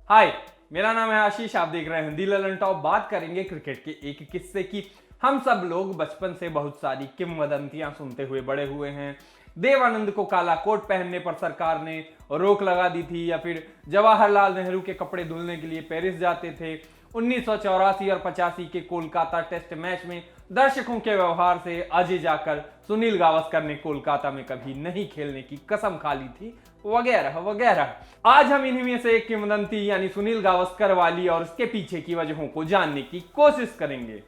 हाय, मेरा नाम है आशीष। आप देख रहे हैं हिंदी ललन टॉप। बात करेंगे क्रिकेट के एक किस्से की। हम सब लोग बचपन से बहुत सारी किंवदंतियां सुनते हुए बड़े हुए हैं। देवानंद को काला कोट पहनने पर सरकार ने रोक लगा दी थी, या फिर जवाहरलाल नेहरू के कपड़े धुलने के लिए पेरिस जाते थे। 1984 और 85 के कोलकाता टेस्ट मैच में दर्शकों के व्यवहार से अजय जाकर सुनील गावस्कर ने कोलकाता में कभी नहीं खेलने की कसम खा ली थी, वगैरह वगैरह। आज हम इन्हीं में से एक किंवदंती यानी सुनील गावस्कर वाली और उसके पीछे की वजहों को जानने की कोशिश करेंगे।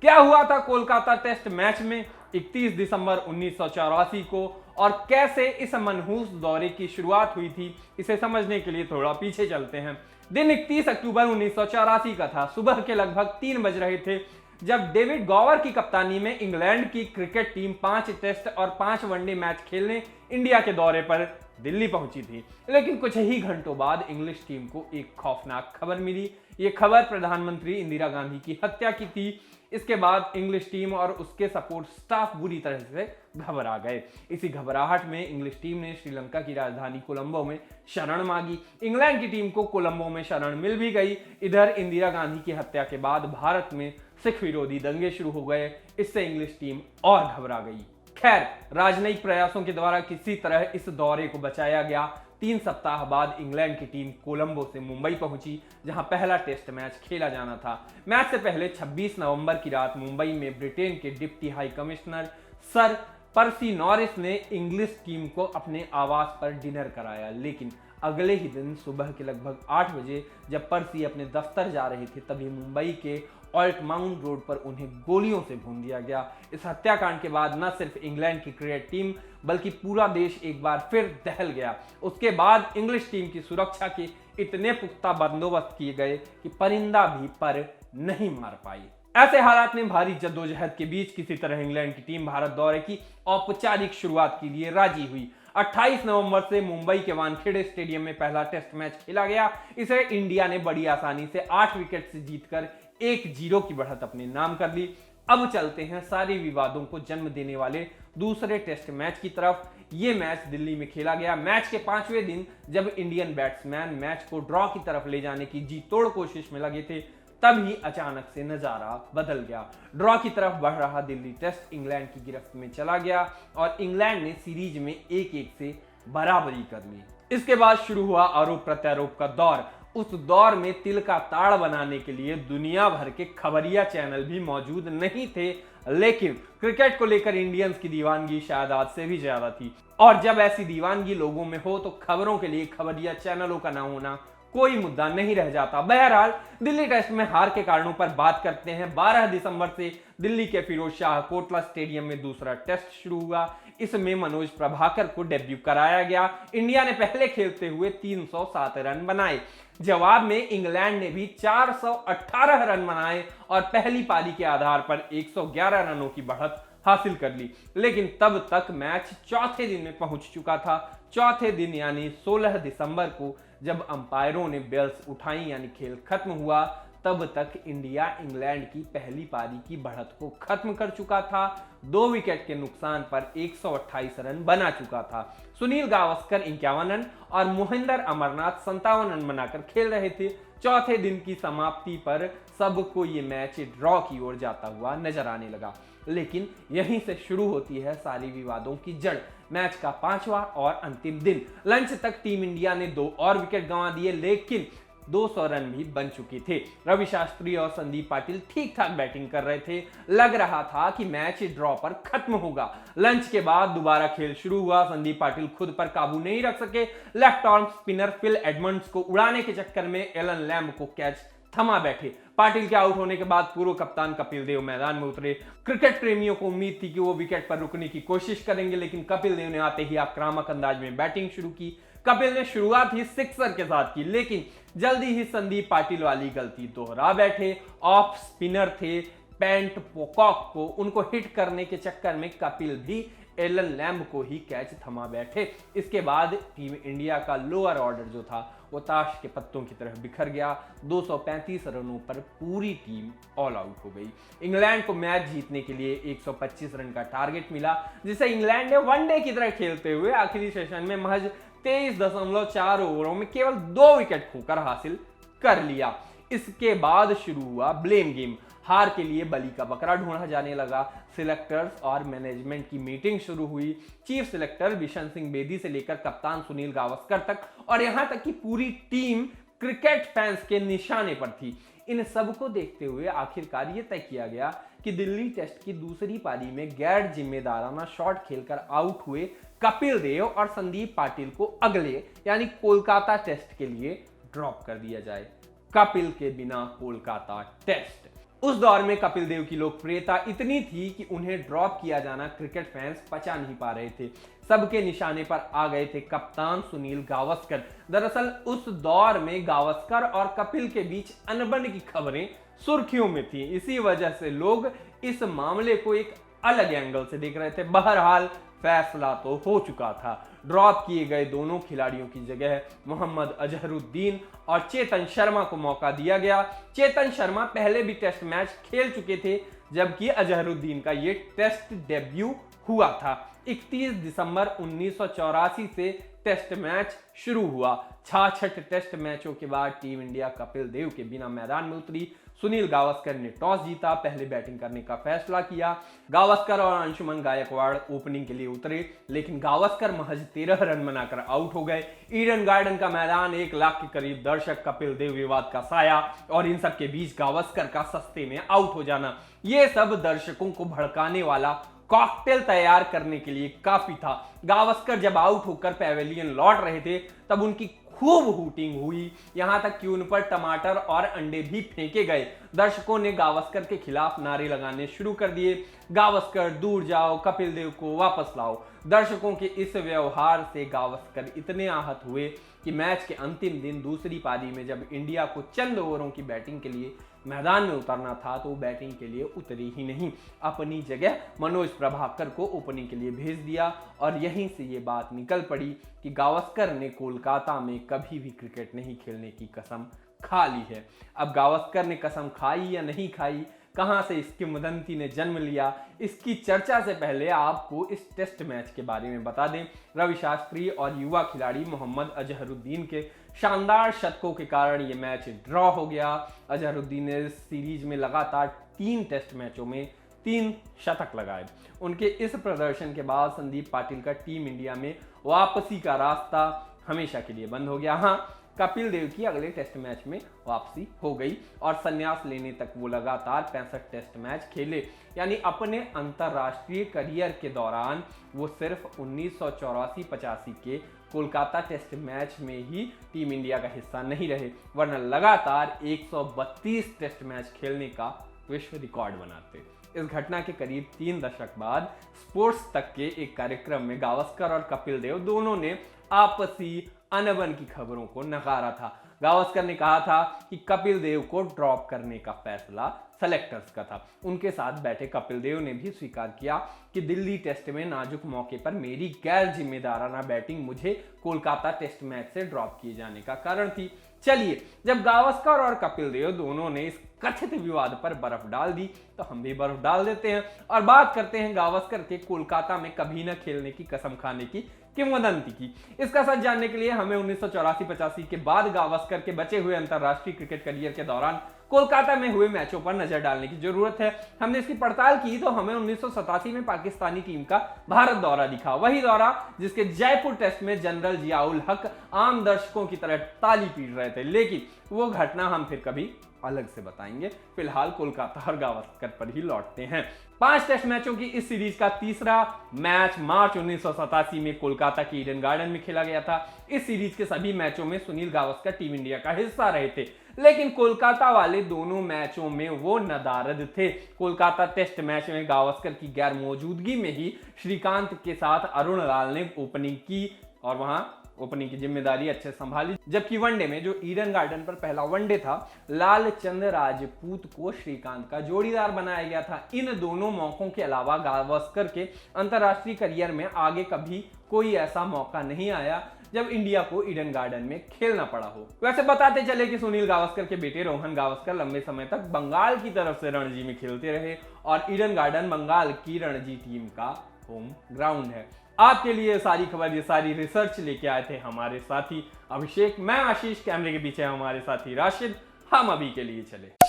क्या हुआ था कोलकाता टेस्ट मैच में 31 दिसंबर 1984 को, और कैसे इस मनहूस दौरे की शुरुआत हुई थी, इसे समझने के लिए थोड़ा पीछे चलते हैं। दिन 31 अक्टूबर 1984 का था। सुबह के लगभग 3 बज रहे थे जब डेविड गॉवर की कप्तानी में इंग्लैंड की क्रिकेट टीम 5 टेस्ट और 5 वनडे मैच खेलने इंडिया के दौरे पर दिल्ली पहुंची थी। लेकिन कुछ ही घंटों बाद इंग्लिश टीम को एक खौफनाक खबर मिली। ये खबर प्रधानमंत्री इंदिरा गांधी की हत्या की थी। इसके बाद इंग्लिश टीम और उसके सपोर्ट स्टाफ बुरी तरह से घबरा गए। इसी घबराहट में इंग्लिश टीम ने श्रीलंका की राजधानी कोलंबो में शरण मांगी। इंग्लैंड की टीम को कोलंबो में शरण मिल भी गई। इधर इंदिरा गांधी की हत्या के बाद भारत में सिख विरोधी दंगे शुरू हो गए। इससे इंग्लिश टीम और घबरा गई। खैर, राजनयिक प्रयासों के द्वारा किसी तरह इस दौरे को बचाया गया। 3 सप्ताह बाद इंग्लैंड की टीम कोलंबो से मुंबई पहुंची, जहां पहला टेस्ट मैच खेला जाना था। मैच से पहले 26 नवंबर की रात मुंबई में ब्रिटेन के डिप्टी हाई कमिश्नर सर पर्सी नॉरिस ने इंग्लिश टीम को अपने आवास पर डिनर कराया। लेकिन अगले ही दिन सुबह के लगभग 8 बजे जब पर्सी अपने दफ्तर जा रहे थे, तभी मुंबई के ऑल्ट माउंट रोड पर उन्हें गोलियों से भून दिया गया। इस हत्याकांड के बाद न सिर्फ इंग्लैंड की क्रिकेट टीम बल्कि पूरा देश एक बार फिर दहल गया। उसके बाद इंग्लिश टीम की सुरक्षा के इतने पुख्ता बंदोबस्त किए गए कि परिंदा भी पर नहीं मार पाई। ऐसे हालात में भारी जद्दोजहद के बीच किसी तरह इंग्लैंड की टीम भारत दौरे की औपचारिक शुरुआत के लिए राजी हुई। 28 नवंबर से मुंबई के वानखेड़े स्टेडियम में पहला टेस्ट मैच खेला गया। इसे इंडिया ने बड़ी आसानी से 8 विकेट से जीतकर 1-0 की बढ़त अपने नाम कर ली। अब चलते हैं सारे विवादों को जन्म देने वाले दूसरे टेस्ट मैच की तरफ। यह मैच दिल्ली में खेला गया। मैच के 5वें दिन जब इंडियन बैट्समैन मैच को ड्रॉ की तरफ ले जाने की जी तोड़ कोशिश में लगे थे, तभी अचानक से नजारा बदल गया। ड्रॉ की तरफ बढ़ रहा दिल्ली टेस्ट इंग्लैंड की गिरफ्त में चला गया और इंग्लैंड ने सीरीज में 1-1 से बराबरी कर ली। इसके बाद शुरू हुआ आरोप प्रत्यारोप का दौर। उस दौर में तिल का ताड़ बनाने के लिए दुनिया भर के खबरिया चैनल भी मौजूद नहीं थे, लेकिन क्रिकेट को लेकर इंडियंस की दीवानगी शायद आज से भी ज्यादा थी। और जब ऐसी दीवानगी लोगों में हो तो खबरों के लिए खबरिया चैनलों का ना होना कोई मुद्दा नहीं रह जाता। बहरहाल, दिल्ली टेस्ट में हार के कारणों पर बात करते हैं। 12 दिसंबर से दिल्ली के फिरोज शाह कोटला स्टेडियम में दूसरा टेस्ट शुरू हुआ। इसमें मनोज प्रभाकर को डेब्यू कराया गया। इंडिया ने पहले खेलते हुए 307 रन बनाए। जवाब में इंग्लैंड ने भी 418 रन बनाए और पहली पारी के आधार पर 111 रनों की बढ़त हासिल कर ली। लेकिन तब तक मैच चौथे दिन में पहुंच चुका था। चौथे दिन यानी 16 दिसंबर को जब अंपायरों ने बेल्स उठाई यानी खेल खत्म हुआ, तब तक इंडिया इंग्लैंड की पहली पारी की बढ़त को खत्म कर चुका था। 2 विकेट के नुकसान पर 128 रन बना चुका था। सुनील गावस्कर 51 रन और मोहिंदर अमरनाथ 57 रन बनाकर खेल रहे थे। चौथे दिन की समाप्ति पर सबको ये मैच ड्रॉ की ओर जाता हुआ नजर आने लगा। लेकिन यहीं से शुरू होती है सारी विवादों की जड़। मैच का 5वां और अंतिम दिन लंच तक टीम इंडिया ने 2 और विकेट गंवा दिए, लेकिन 200 रन भी बन चुके थे। रवि शास्त्री और संदीप पाटिल ठीक ठाक बैटिंग कर रहे थे। लग रहा था कि मैच ड्रॉ पर खत्म होगा। लंच के बाद दोबारा खेल शुरू हुआ। संदीप पाटिल खुद पर काबू नहीं रख सके। Left arm spinner Phil Edmonds को उड़ाने के चक्कर में एलन लैम्ब को कैच थमा बैठे। पाटिल के आउट होने के बाद पूर्व कप्तान कपिल देव मैदान में उतरे। क्रिकेट प्रेमियों को उम्मीद थी कि वो विकेट पर रुकने की कोशिश करेंगे, लेकिन कपिल देव ने आते ही आक्रामक अंदाज में बैटिंग शुरू की। कपिल ने शुरुआत ही सिक्सर के साथ की, लेकिन जल्दी ही संदीप पाटिल वाली गलती दोहरा बैठे। ऑफ स्पिनर थे पेंट पोकॉक को, उनको हिट करने के चक्कर में कपिल भी एलन लैम्ब को ही कैच थमा बैठे। इसके बाद टीम इंडिया का लोअर ऑर्डर जो था वो ताश के पत्तों की तरह बिखर गया। 235 रनों पर पूरी टीम ऑल आउट हो गई। इंग्लैंड को मैच जीतने के लिए 125 रन का टारगेट मिला, जिसे इंग्लैंड ने वनडे की तरह खेलते हुए आखिरी सेशन में महज 23.4 ओवरों में केवल 2 विकेट खोकर हासिल कर लिया। इसके बाद शुरू हुआ ब्लेम गेम। हार के लिए बली का बकरा ढूंढा जाने लगा। सिलेक्टर्स और मैनेजमेंट की मीटिंग शुरू हुई। चीफ सिलेक्टर बिशन सिंह बेदी से लेकर कप्तान सुनील गावस्कर तक और यहां तक कि पूरी टीम क्रिकेट फैंस के निशाने पर थी। इन सबको देखते हुए आखिरकार ये तय किया गया कि दिल्ली टेस्ट की दूसरी पारी में गैर जिम्मेदाराना शॉट खेलकर आउट हुए कपिल देव और संदीप पाटिल को अगले यानी कोलकाता टेस्ट के लिए ड्रॉप कर दिया जाए। कपिल के बिना कोलकाता टेस्ट। उस दौर में कपिल देव की लोकप्रियता इतनी थी कि उन्हें ड्रॉप किया जाना क्रिकेट फैंस पचा नहीं पा रहे थे। सबके निशाने पर आ गए थे कप्तान सुनील गावस्कर। दरअसल उस दौर में गावस्कर और कपिल के बीच अनबन की खबरें सुर्खियों में थी। इसी वजह से लोग इस मामले को एक अलग एंगल से देख रहे थे। बहरहाल फैसला तो हो चुका था। ड्रॉप किए गए दोनों खिलाड़ियों की जगह मोहम्मद अजहरुद्दीन और चेतन शर्मा को मौका दिया गया। चेतन शर्मा पहले भी टेस्ट मैच खेल चुके थे, जबकि अजहरुद्दीन का ये टेस्ट डेब्यू हुआ था। 31 दिसंबर 1984 से टेस्ट मैच शुरू हुआ। 66 टेस्ट मैचों के बाद टीम इंडिया कपिल देव के बिना मैदान में उतरी। सुनील गावस्कर ने टॉस जीता, पहले बैटिंग करने का फैसला किया। गावस्कर और अंशुमन गायकवाड़ ओपनिंग के लिए उतरे, लेकिन गावस्कर महज 13 रन बनाकर आउट हो गए। ईडन गार्डन का मैदान, 1 लाख के करीब दर्शक, कपिल देव विवाद का साया और इन सब के बीच गावस्कर का सस्ते में आउट हो जाना, ये सब दर्शकों को भड़काने वाला कॉकटेल तैयार करने के लिए काफी था। गावस्कर जब आउट होकर पैवेलियन लौट रहे थे तब उनकी खूब हूटिंग हुई, यहां तक कि उन पर टमाटर और अंडे भी फेंके गए। दर्शकों ने गावस्कर के खिलाफ नारे लगाने शुरू कर दिए। गावस्कर दूर जाओ, कपिल देव को वापस लाओ। दर्शकों के इस व्यवहार से गावस्कर इतने आहत हुए कि मैच के अंतिम दिन दूसरी पारी में जब इंडिया को चंद ओवरों की बैटिंग के लिए मैदान में उतरना था तो वो बैटिंग के लिए उतरी ही नहीं। अपनी जगह मनोज प्रभाकर को ओपनिंग के लिए भेज दिया और यहीं से ये बात निकल पड़ी कि गावस्कर ने कोलकाता में कभी भी क्रिकेट नहीं खेलने की कसम खा ली है। अब गावस्कर ने कसम खाई या नहीं खाई, कहां से इसकी किंवदंती ने जन्म लिया, इसकी चर्चा से पहले आपको इस टेस्ट मैच के बारे में बता दें। रवि शास्त्री और युवा खिलाड़ी मोहम्मद अजहरुद्दीन के शानदार शतकों के कारण यह मैच ड्रॉ हो गया। अजहरुद्दीन ने इस सीरीज में लगातार 3 टेस्ट मैचों में 3 शतक लगाए। उनके इस प्रदर्शन के बाद संदीप पाटिल का टीम इंडिया में वापसी का रास्ता हमेशा के लिए बंद हो गया। हाँ, कपिल देव की अगले टेस्ट मैच में वापसी हो गई और संन्यास लेने तक वो लगातार 65 टेस्ट मैच खेले। यानी अपने अंतरराष्ट्रीय करियर के दौरान वो सिर्फ 1984-85 के कोलकाता टेस्ट मैच में ही टीम इंडिया का हिस्सा नहीं रहे, वरना लगातार 132 टेस्ट मैच खेलने का विश्व रिकॉर्ड बनाते। इस घटना के करीब 3 दशक बाद स्पोर्ट्स तक के एक कार्यक्रम में गावस्कर और कपिल देव दोनों ने आपसी अनबन की खबरों को नकारा था। गावस्कर ने कहा था कि कपिल देव को ड्रॉप करने का फैसला सेलेक्टर्स का था। उनके साथ बैठे कपिल देव ने भी स्वीकार किया कि दिल्ली टेस्ट में नाजुक मौके पर मेरी गैर जिम्मेदाराना बैटिंग मुझे कोलकाता टेस्ट मैच से ड्रॉप किए जाने का कारण थी। चलिए, जब गावस्कर और कपिल देव दोनों ने इस कथित विवाद पर बर्फ डाल दी तो हम भी बर्फ डाल देते हैं और बात करते हैं गावस्कर के कोलकाता में कभी न खेलने की कसम खाने की किंवदंती की। इसका सच जानने के लिए हमें 1984-85 के बाद गावस्कर के बचे हुए अंतरराष्ट्रीय क्रिकेट करियर के दौरान कोलकाता में हुए मैचों पर नजर डालने की जरूरत है। हमने इसकी पड़ताल की तो हमें 1987 में पाकिस्तानी टीम का भारत दौरा दिखा, वही दौरा जिसके जयपुर टेस्ट में जनरल जियाउल हक आम दर्शकों की तरह ताली पीट रहे थे, लेकिन वो घटना हम फिर कभी अलग से बताएंगे। फिलहाल कोलकाता और गावस्कर पर ही लौटते हैं। 5 टेस्ट मैचों की इस सीरीज का तीसरा मैच मार्च 1987 में कोलकाता के ईडन गार्डन में खेला गया था। इस सीरीज के सभी मैचों में सुनील गावस्कर टीम इंडिया का हिस्सा रहे थे, लेकिन कोलकाता वाले दोनों मैचों में वो नदारद थे। कोलकाता टेस्ट मैच में गावस्कर की गैर मौजूदगी में ही श्रीकांत के साथ अरुण लाल ने ओपनिंग की और वहां ओपनिंग की जिम्मेदारी अच्छे संभाली, जबकि वनडे में जो ईडन गार्डन पर पहला वनडे था, लालचंद राजपूत को श्रीकांत का जोड़ीदार बनाया गया था। इन दोनों मौकों के अलावा गावस्कर के अंतरराष्ट्रीय करियर में आगे कभी कोई ऐसा मौका नहीं आया जब इंडिया को ईडन गार्डन में खेलना पड़ा हो। वैसे बताते चले कि सुनील गावस्कर के बेटे रोहन गावस्कर लंबे समय तक बंगाल की तरफ से रणजी में खेलते रहे और ईडन गार्डन बंगाल की रणजी टीम का होम ग्राउंड है। आपके लिए ये सारी खबर, ये सारी रिसर्च लेके आए थे हमारे साथी अभिषेक। मैं आशीष, कैमरे के पीछे हमारे साथी राशिद। हम अभी के लिए चले।